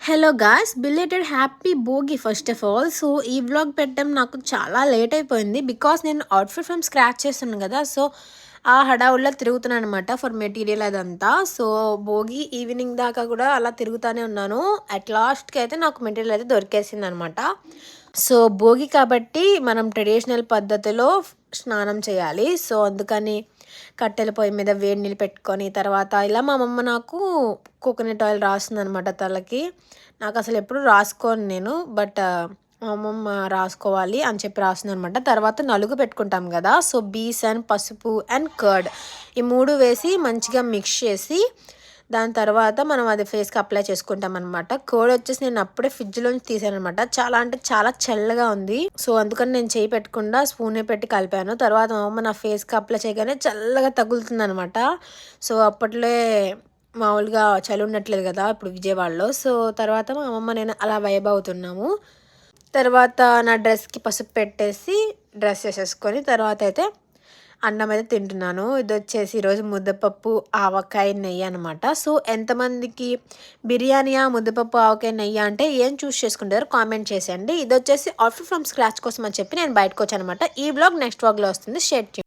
Hello guys, belated happy Bhogi first of all. So ఈ vlog పెట్టడం నాకు చాలా లేట్ అయిపోయింది బికాస్ నేను అవుట్ఫిట్ ఫ్రమ్ స్క్రాచ్ చేస్తున్నాను కదా. సో ఆ హడావుల్లో తిరుగుతున్నాను అనమాట ఫర్ మెటీరియల్ అదంతా. సో భోగి ఈవినింగ్ దాకా కూడా అలా తిరుగుతూనే ఉన్నాను. అట్ లాస్ట్కి అయితే నాకు మెటీరియల్ అయితే దొరికేసింది అనమాట. సో భోగి కాబట్టి మనం ట్రెడిషనల్ పద్ధతిలో స్నానం చేయాలి. సో అందుకని కట్టెల పొయ్యి మీద వేడి నీళ్ళు పెట్టుకొని తర్వాత ఇలా మా అమ్మమ్మ నాకు కోకోనట్ ఆయిల్ రాస్తుందనమాట తలకి. నాకు అసలు ఎప్పుడు రాసుకోను నేను, బట్ మా అమ్మమ్మ రాసుకోవాలి అని చెప్పి రాస్తుందనమాట. తర్వాత నలుగు పెట్టుకుంటాం కదా. సో బీసన్, పసుపు అండ్ కర్డ్ ఈ 3 వేసి మంచిగా మిక్స్ చేసి దాని తర్వాత మనం అది ఫేస్కి అప్లై చేసుకుంటాం అనమాట. కర్డ్ వచ్చేసి నేను అప్పుడే ఫ్రిడ్జ్లోంచి తీసాను అనమాట. చాలా అంటే చాలా చల్లగా ఉంది. సో అందుకని నేను చేయి పెట్టకుండా స్పూనే పెట్టి కలిపాను. తర్వాత మా అమ్మ నా ఫేస్కి అప్లై చేయగానే చల్లగా తగులుతుంది అనమాట. సో అప్పట్లో మామూలుగా చలి ఉండట్లేదు కదా ఇప్పుడు విజయవాడలో. సో తర్వాత మా అమ్మమ్మ నేను అలా వైబ్ అవుతున్నాము. తర్వాత నా డ్రెస్కి పసుపు పెట్టేసి డ్రెస్ వేసేసుకొని తర్వాత అయితే అన్నం అయితే తింటున్నాను. ఇది వచ్చేసి ఈరోజు ముద్దపప్పు ఆవకాయ నెయ్యి అనమాట. సో ఎంతమందికి బిర్యానీయా, ముద్దపప్పు ఆవకాయ నెయ్యి అంటే ఏం చూస్ చేసుకుంటారో కామెంట్ చేసేయండి. ఇది వచ్చేసి అవుట్ఫిట్ ఫ్రమ్ స్క్రాచ్ కోసం అని చెప్పి నేను బయటకు వచ్చాను అనమాట. ఈ బ్లాగ్ నెక్స్ట్ వ్లాగ్లో వస్తుంది. షేర్ చేయండి.